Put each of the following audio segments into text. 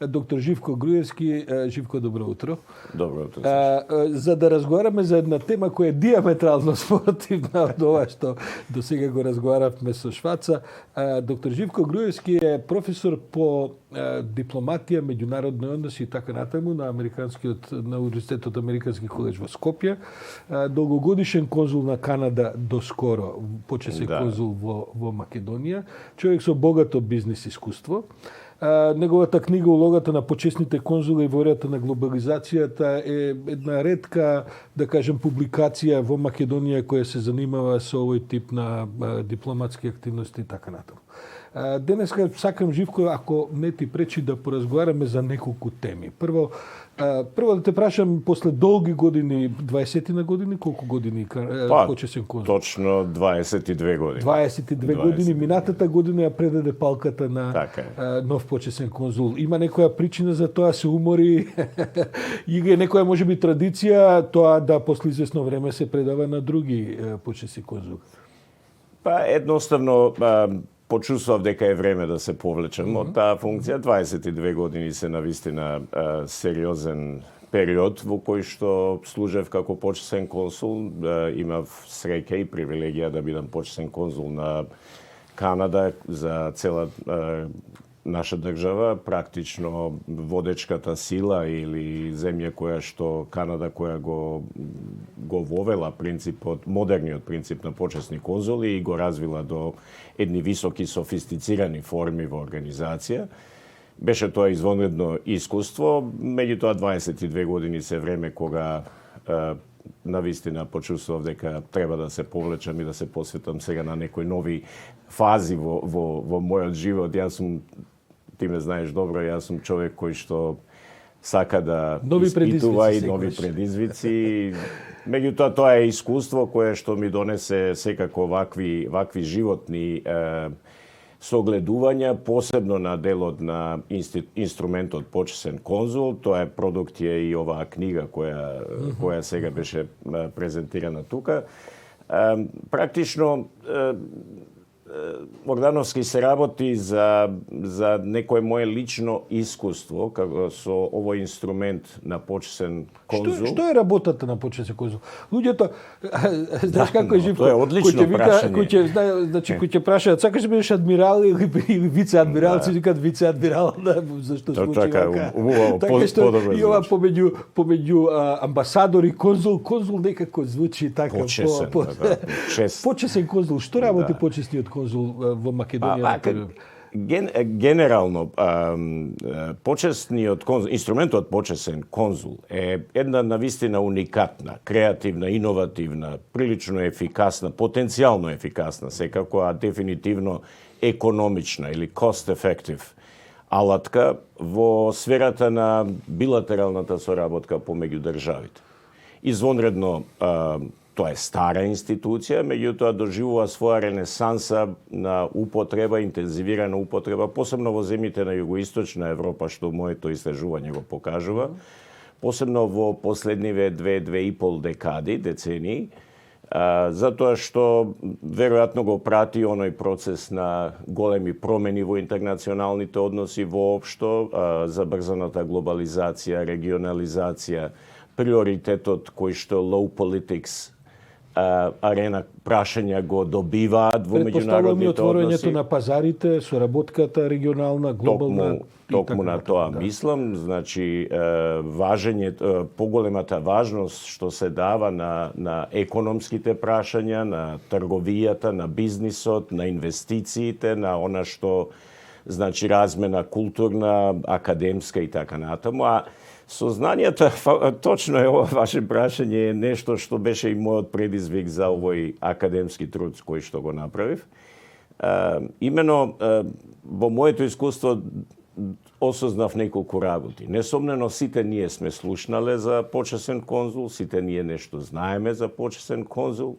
доктор Живко Груевски. Живко, добро утро. Добро утро. За да разговараме за една тема која е диаметрално спротивна од ова што до сега го разговаравме со Шваца. Доктор Живко Груевски е професор по дипломатија, меѓународни односи и така натаму на на Универзитетот Американски колеж во Скопје. Долгогодишен конзул на Канада доскоро, почесен конзул во Македонија. Човек со богато бизнис искуство. Неговата книга "Улогата на почесните конзули во ерата на глобализацијата" е една ретка, да кажем, публикација во Македонија која се занимава со овој тип на дипломатски активности и така натаму. Денеска сакам, Живко, ако не ти пречи, да поразговараме за неколку теми. Прво да те прашам, после долги години, 20 на години, колку години почесен конзул? Точно 22 години. 22 години. Минатата година ја предаде палката на нов почесен конзул. Има некоја причина за тоа, се умори и е некоја можеби традиција тоа да после известно време се предава на други почесни конзули? Едноставно почувствував дека е време да се повлечем од таа функција. 22 години се навистина сериозен период во кој што служев како почесен консул. Имав среќа и привилегија да бидам почесен конзул на Канада за цела наша држава, практично водечката сила или земја која што Канада која го вовела принципот, модерниот принцип на почесни конзули и го развила до едни високи софистицирани форми во организација. Беше тоа извонредно искуство, меѓутоа 22 години се време кога навистина почувствував дека треба да се повлечам и да се посветам сега на некои нови фази во мојот живот. Јас сум, ти ме знаеш добро, јас сум човек кој што сака да испитува и нови предизвици. Меѓутоа, тоа е искуство кое што ми донесе секако вакви животни согледувања, посебно на делот на инструментот почесен конзул. Тоа е продукција и оваа книга која сега беше презентирана тука. Практично Богдановски се работи за некое мое лично искуство како со овој инструмент на почесен конзул. Што е работата на почесен конзул? Луѓето, знаеш како е Живко? Тоа е одлично прашање. Кој ќе прашаат, сакаш да бидеш адмирал или вице-адмирал, се викаат вице-адмирал, зашто случи вака. Така што и ова помеѓу амбасадор и конзул некако звучи така. Почесен конзул, што работи почесниот конзул во Македонија? Генерално, почесниот конзул, инструментот почесен конзул е една навистина уникатна, креативна, иновативна, прилично ефикасна, потенцијално ефикасна, секако, а дефинитивно економична или cost-effective алатка во сферата на билатералната соработка помеѓу државите. Извонредно, тоа е стара институција, меѓутоа доживува своја ренесанса на употреба, интензивирана употреба, посебно во земјите на југоисточна Европа, што моето истражување го покажува, посебно во последниве 2,5 децении, затоа што веројатно го прати оној процес на големи промени во интернационалните односи воопшто, забрзаната глобализација, регионализација, приоритетот кој што low politics арена прашања го добиваат во меѓународните односи. Отворањето на пазарите, соработката регионална, глобална. Токму на тоа мислам, значи поголемата важност што се дава на економските прашања, на трговијата, на бизнисот, на инвестициите, на она што значи размена културна, академска и така натаму. Сознанието, точно е ова ваше прашање, е нешто што беше и мојот предизвик за овој академски труд кој што го направив. Имено, во моето искуство осознав неколку работи. Несомнено, сите ние сме слушнале за почесен конзул, сите ние нешто знаеме за почесен конзул,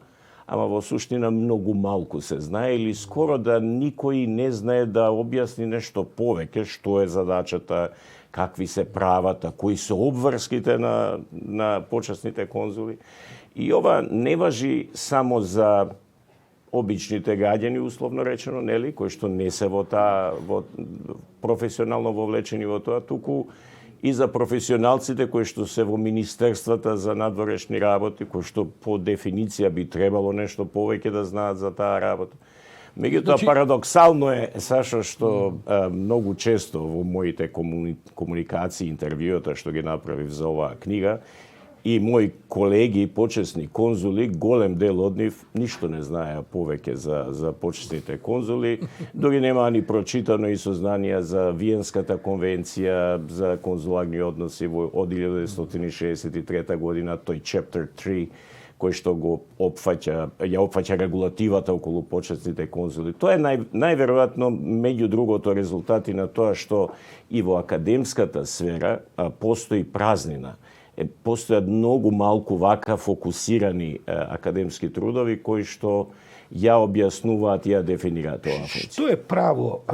ама во суштина многу малку се знае или скоро да никој не знае да објасни нешто повеќе, што е задачата, какви се правата, кои се обврските на почесните конзули. И ова не важи само за обичните граѓани, условно речено, нели, кои што не се во професионално вовлечени во тоа, туку и за професионалците кои што се во министерствата за надворешни работи, кои што по дефиниција би требало нешто повеќе да знаат за таа работа. Меѓутоа, парадоксално е, Сашо, што многу често во моите комуникации, интервјуата што ги направив за оваа книга, и мои колеги, почесни конзули, голем дел од нив ништо не знаеа повеќе за почесните конзули, дори немаа ни прочитано и сознанија за Виенската конвенција за конзуларни односи од 1963 година, тој Chapter 3, кој што го опфаќа регулативата околу почесните конзули. Тоа е најверојатно, меѓу другото, резултати на тоа што и во академската сфера постои празнина. Постојат многу малку вака фокусирани академски трудови кои што ја објаснуваат и ја дефинираат оваа функција. Што е право,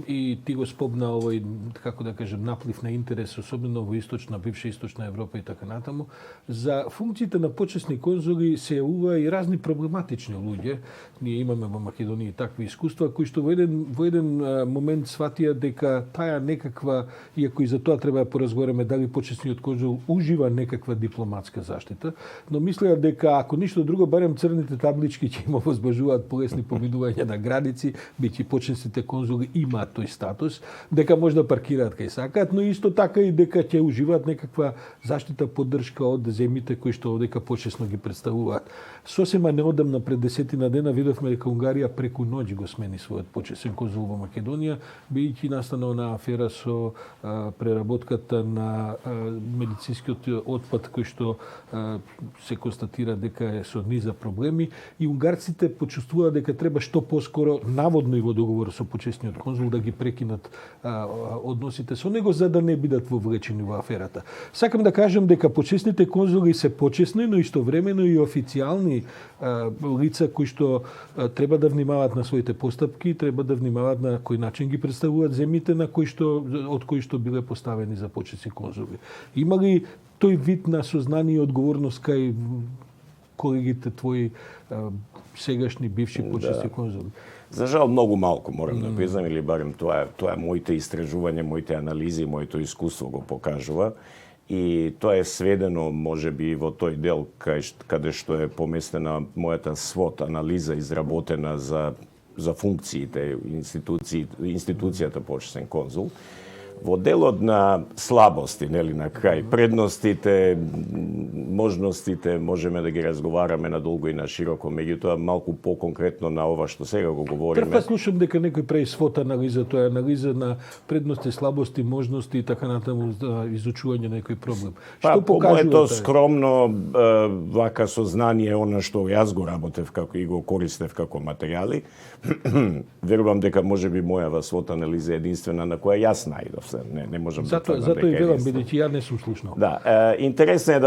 и ти го спомна овој, како да кажем, наплив на интерес, особено во источна, бивша источна Европа и така натаму, за функциите на почесни конзули се јавува и разни проблематични луѓе. Ние имаме во Македонија такви искуства кои што во еден момент сватија дека таа некаква, иако и за тоа треба да поразговараме дали почесниот конзул ужива некаква дипломатска заштита, но мислеа дека ако ништо друго, барем црните таблички ќе има возбужуваат полесни поминувања на граници, бијќи почесните конзули имаат тој статус, дека може да паркираат кај сакаат, но исто така и дека ќе уживаат некаква заштита, поддршка од земјите кои што дека почесно ги представуваат. Сосема неодамна, пред 10 дена, видовме дека Унгарија преку ноќ го смени својот почесен конзул во Македонија, бијќи настанала на афера со преработката на медицинскиот отпад кој што се констатира дека е со низа проблеми, и унгарците почувствуваат дека треба што поскоро, наводно и во договор со почесниот конзул, да ги прекинат односите со него за да не бидат вовлечени во аферата. Сакам да кажам дека почесните конзули се почесни, но истовремено и официјални лица кои што треба да внимаваат на своите постапки, треба да внимаваат на кој начин ги представуваат земјите на од кои што биле поставени за почесни конзули. Има ли тој вид на сознание и одговорност кај колегите твои сегашни бивши почесни конзули? За жал многу малку, морам да признам, или барем тоа е моите истражувања, моите анализи, моето искуство го покажува. И тоа е сведено, може би, во тој дел каде што е поместена мојата свот анализа изработена за функциите, институцијата почесен конзул. Во делот на слабости, нели, на крај, предностите, можностите, можеме да ги разговараме надолго и на широко, меѓутоа малку поконкретно на ова што сега го говориме. Прв пат слушам дека некој прави свот анализа, тоа е анализа на предности, слабости, можности и така натаму за изучување на некој проблем. Што покажува? Моето скромно вака сознание, она што јас го работев како и го користев како материјали, верувам дека можеби мојава свот анализа е единствена на која јас најдов. Не можам да тврдам дека затоа и велам, бидејќи ја не сум слушнал. Да, интересно е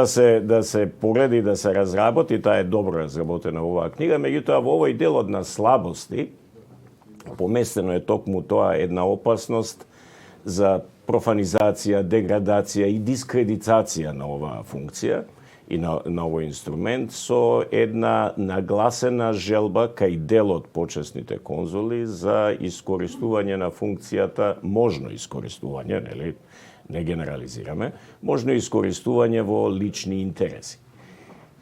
да се пореди, да се разработи, таа е добро разработена оваа книга, меѓутоа во овој дел од на слабости поместено е токму тоа една опасност за профанизација, деградација и дискредитација на оваа функција и на овој инструмент со една нагласена желба кај дел од почесните конзули за искористување на функцијата, можно искористување, нели, не генерализираме, можно искористување во лични интереси.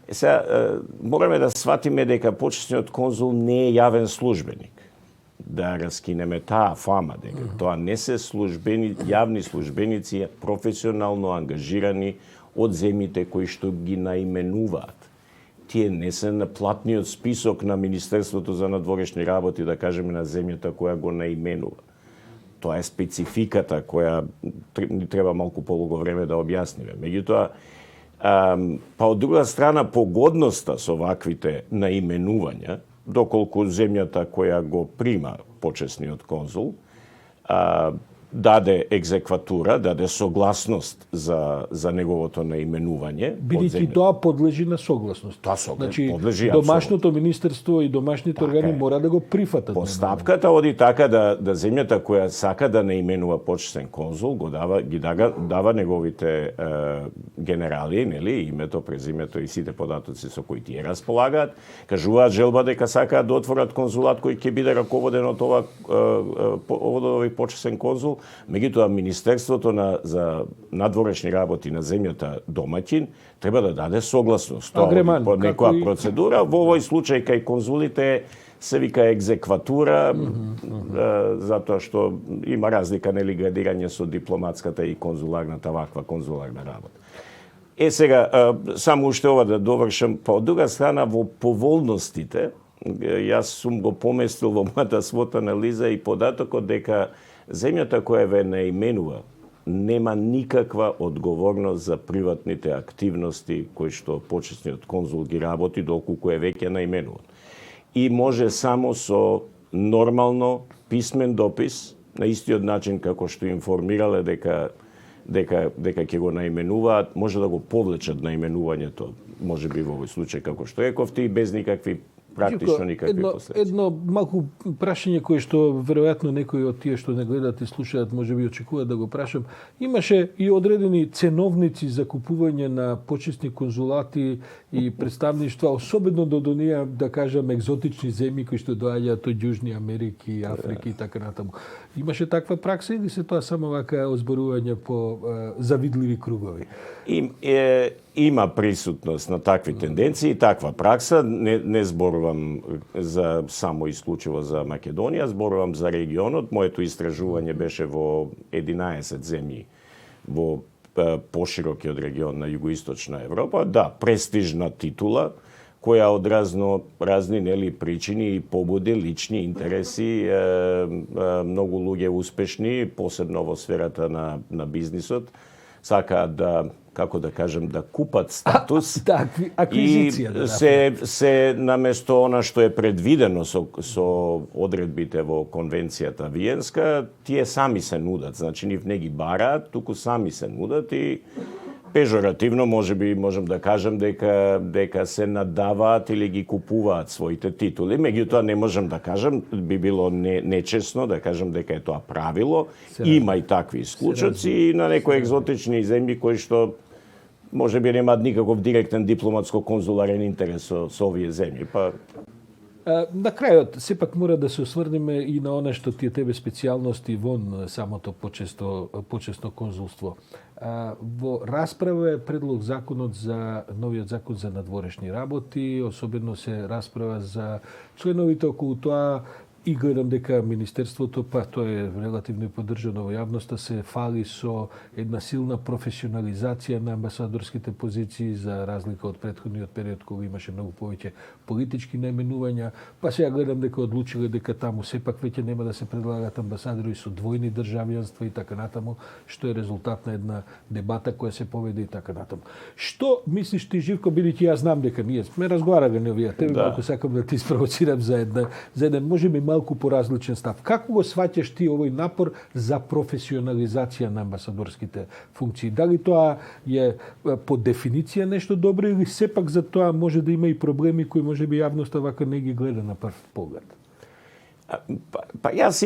Сега, мораме да сватиме дека почесниот конзул не е јавен службеник. Да раскинеме таа фама дека тоа не се јавни службеници професионално ангажирани од земјите кои што ги наименуваат. Тие не се на платниот список на Министерството за надворешни работи, да кажеме, на земјата која го наименува. Тоа е спецификата која ни треба малку полого време да објасниме. Меѓутоа, па од друга страна, погодноста со ваквите наименувања, доколку земјата која го прима почесниот конзул, даде екзекватура, даде согласност за неговото наименување. Бидејќи тоа подлежи на согласност. Тоа подлежи домашното министерство и домашните органи мора да го прифатат. Постапката оди така да земјата која сака да наименува почесен конзул го дава неговите генерали, нели, името, презимето и сите податоци со кои тие располагаат, кажуваат желба дека сакаат да отворат конзулат кој ќе биде раководен од овој почесен конзул. Меѓутоа, Министерството за надворешни работи на земјата домаќин треба да даде согласност. Тоа по некоја процедура. Во овој случај кај конзулите се вика екзекватура, затоа што има разлика, нели, градирање со дипломатската и конзуларната ваква конзуларна работа. Сега, само уште ова да довршам, па од друга страна, во поволностите, јас сум го поместил во мојата свот анализа и податокот дека земјата која ве наименува нема никаква одговорност за приватните активности кои што почесниот конзул ги работи доколку е веќе наименуван. И може само со нормално писмен допис, на истиот начин како што информирале дека ќе го наименуваат, може да го повлечат наименувањето, може би во овој случај како што рековте, и без никакви практично никакви последици. Едно малку прашање кое што веројатно некои од тие што не гледаат и слушаат можеби очекуваат да го прашам. Имаше и одредени ценовници за купување на почесни конзулати и представништва, особено до оние, да кажам, екзотични земји кои што доаѓаат од Јужни Америки, Африка и така натаму. Имаше таква пракса или се тоа само вака озборување по завидливи кругови? Има присутност на такви тенденции, таква пракса. Не зборувам за само исклучиво за Македонија, зборувам за регионот. Моето истражување беше во 11 земји во поширокиот регион на Југоисточна Европа. Да, престижна титула, која од разни нели причини и побуди, лични интереси, многу луѓе успешни, посебно во сферата на бизнисот, сакаат да, како да кажем, да купат статус аквизиција, и се наместо она што е предвидено со одредбите во конвенцијата Виенска, тие сами се нудат. Значи, нив не ги бараат, туку сами се нудат и пежоративно можем да кажем дека се надаваат или ги купуваат своите титули. Меѓутоа не можем да кажем, би било нечесно да кажем дека е тоа правило. Има и такви исклучоци и на некои екзотични земји кои што можеби немаат никаков директен дипломатско-конзуларен интерес со овие земји. На крајот, сепак мора да се осврнеме и на оно што тие тебе специјалности вон самото почесно конзулство. Во расправа е предлог новиот закон за надворешни работи, особено се расправа за членовите околу тоа, и гледам дека Министерството, па тоа е релативно поддржано во јавноста, се фали со една силна професионализација на амбасадорските позиции, за разлика од претходниот период кога имаше многу повеќе политички наименувања, па сега гледам дека одлучиле дека таму сепак веќе нема да се предлагаат амбасадори со двојни државјанства и така натаму, што е резултат на една дебата која се поведе и така натаму. Што мислиш ти, Живко, бидејќи јас знам дека ние сме разговарале на овие теми, малку сакам да ти спровоцирам за еден можеби малку поразличен став. Како го сваќаш ти овој напор за професионализација на амбасадорските функции? Дали тоа е по дефиниција нешто добро или сепак за тоа може да има и проблеми кои можеби јавноста вака не ги гледа на прв поглед? Па јас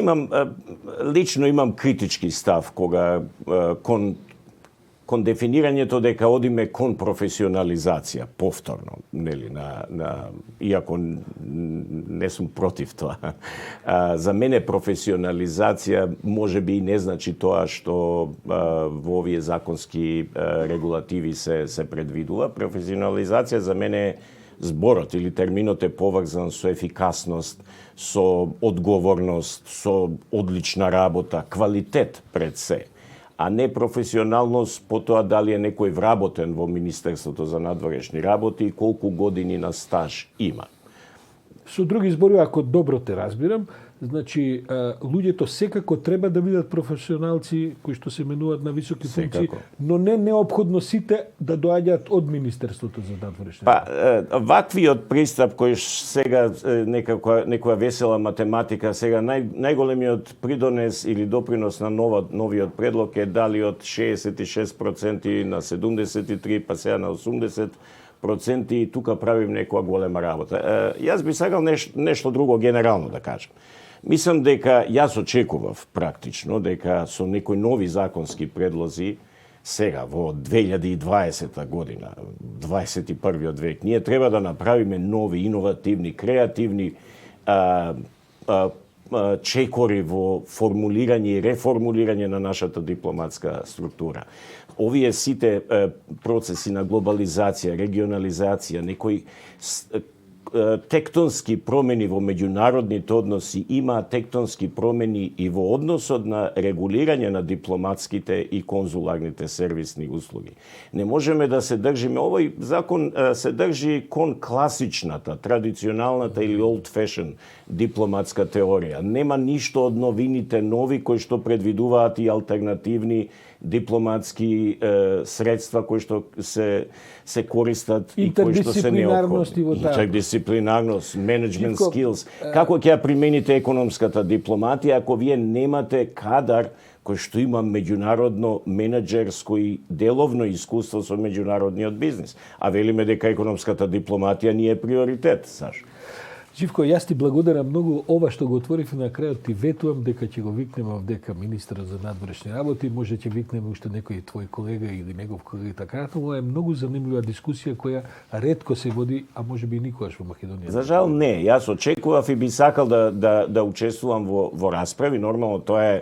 лично имам критички став кога кон дефинирањето дека одиме кон професионализација повторно, нели, иако не сум против тоа. За мене професионализација можеби и не значи тоа што во овие законски регулативи се предвидува. Професионализација за мене е зборот или терминот е поврзан со ефикасност, со одговорност, со одлична работа, квалитет пред се, а не професионалност по тоа дали е некој вработен во Министерството за надворешни работи и колку години на стаж има. Со други зборови, ако добро те разбирам, Значи, луѓето секако треба да бидат професионалци кои што се менуваат на високи функции, но не неопходно сите да доаѓаат од Министерството за надворешни работи. Па, ваквиот пристап кој сега некоја весела математика, сега најголемиот придонес или допринос на новиот предлог е дали од 66% на 73%, па сега на 80%, и тука правим некоја голема работа. Јас би сакал нешто друго генерално да кажам. Мислам дека јас очекував практично дека со некои нови законски предлози сега во 2020 година, 21 век, ние треба да направиме нови, иновативни, креативни чекори во формулирање и реформулирање на нашата дипломатска структура. Овие сите процеси на глобализација, регионализација, некои тектонски промени во меѓународните односи, има тектонски промени и во односот на регулирање на дипломатските и конзуларните сервисни услуги. Не можеме да се држиме, овој закон се држи кон класичната, традиционалната или old fashion дипломатска теорија. Нема ништо од новините нови кои што предвидуваат и алтернативни дипломатски средства кои што се користат и кои што се неопходни. Интердисциплинарност, менеджмент скилс. Како ќе ја примените економската дипломатија ако вие немате кадар кој што има меѓународно менеджерско и деловно искуство со меѓународниот бизнис? А велиме дека економската дипломатија не е приоритет, Сашо. Живко, јас ти благодарам многу. Ова што го отворив на крајот ти ветувам дека ќе го викнеме овдека министерот за надворешни работи, може ќе викнеме уште некој твој колега или негов колега и така. Ова е многу занимлива дискусија која ретко се води, а може би никогаш во Македонија. За жал не. Јас очекував и би сакал да учествувам во расправи. Нормално тоа е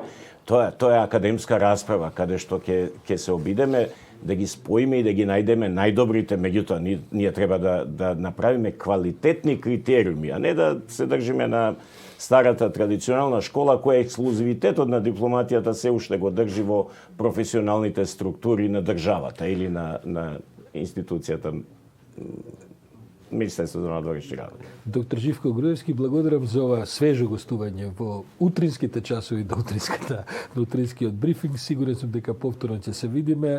академска расправа каде што ќе се обидеме да ги споиме и да ги најдеме најдобрите, меѓутоа ние треба да направиме квалитетни критериуми, а не да се држиме на старата традиционална школа која ексклузивитетот на дипломатијата се уште го држи во професионалните структури на државата или на институцијата Министерството за надворешни работи. Доктор Живко Груевски, благодарам за ова свежо гостување во утринските часови на утринскиот брифинг. Сигурен сум дека повторно ќе се видиме.